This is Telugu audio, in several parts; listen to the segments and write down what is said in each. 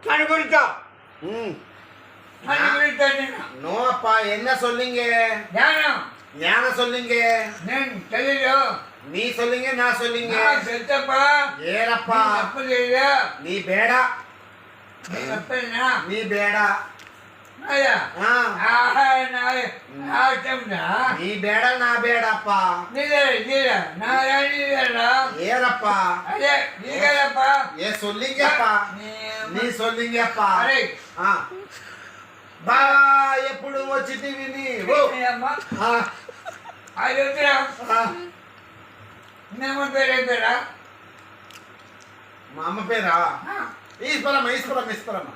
கண்டுபிடிச்சா நோ அப்பா என்ன சொல்லுங்க ஞானம் ஞானம் சொல்லுங்க தெரியல நீ சொல்லுங்க நான் சொல்லுங்க செத்தப்பா ஏறப்பா தப்பு தெரியல நீ ಬೇಡ ನೀ ಬೇಡ ನೀ ಬೇಡ ನಾ ಬೇಡಪ್ಪ ಏರಪ್ಪ ಏ ಸೊಲ್ಲಿಂಗಪ್ಪ ನೀ ಸೊಲ್ಲಿಂಗಪ್ಪ బావా ఎప్పుడు వచ్చిటివి నీవు మా అమ్మ పేరా ఈశ్వరమ్మ ఈశ్వరమ్మ ఈశ్వరమ్మ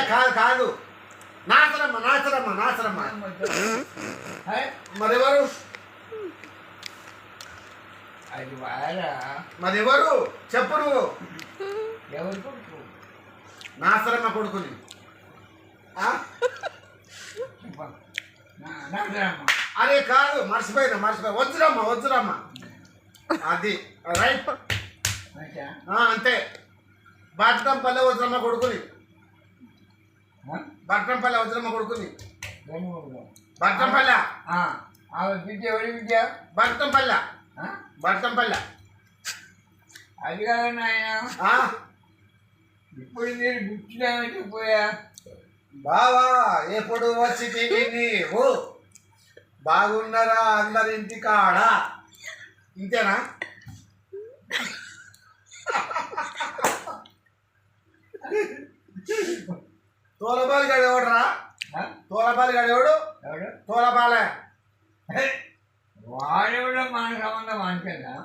కాదు కాదు నాచరమ్మ నాచరమ్మ నాచరమ్మ మరెవరు మరెవరు చెప్పు నువ్వు ఎవరు కొడుకు నాచరమ్మ కొడుకుని అరే కాదు మర్చిపోయినా వజ్రమ్మ వజ్రమ్మ అది రైట్ అంతే బట్టంపల్లె వజ్రమ్మ కొడుకుని బట్టంపల్లె వజ్రమ్మ కొడుకుని బట్టంపల్లె విద్య ఎవరి విద్య బట్టంపల్లె బట్టంపల్లె అది కాదు ఆయన ఇప్పుడు మీరు గుర్తులేమంటే పోయా బావా ఎప్పుడు వచ్చి నీవు బాగున్నారా అందరింటి కాడ ఇంతేనా తోలబాలి గాడు ఎవడరా తోలబాలి గాడు ఎవడు తోలబాలే వాడు కూడా మన సంబంధం అనుకుందా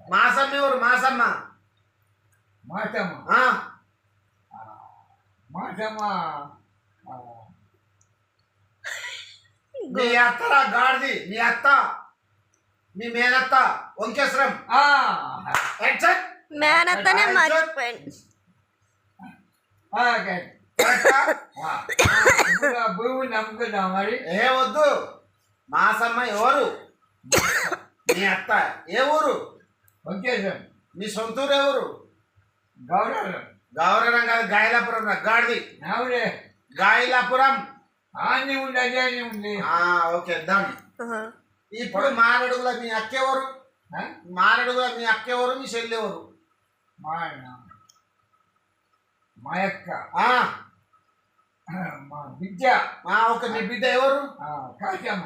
మాసమ్మ ఎవరు మాసమ్మ మాసమ్మ మాసమ్మ మీ అత్తరా గాడిది మీ అత్త మీ మేనత్త వంకేశ్వరం మేనత్తనే మర్చిపోయింది భూమి నమ్ముకుందాం మరి ఏ వద్దు మాసమ్మ ఎవరు మీ అత్త ఏ ఊరు వంకేశ్వరం మీ సొంత ఊరు ఎవరు గౌరవం గౌరవం కాదు గాయలాపురం గాడిది అవునే గాయలాపురం అన్నీ ఉంది అదే ఉంది ఓకే డన్ ఇప్పుడు మారడుగుల మీ అక్క ఎవరు మారడుగుల మీ అక్క ఎవరు మీ చెల్లి ఎవరు మా యొక్క మా బిడ్డ ఒక మీ బిడ్డ ఎవరు కాశమ్మ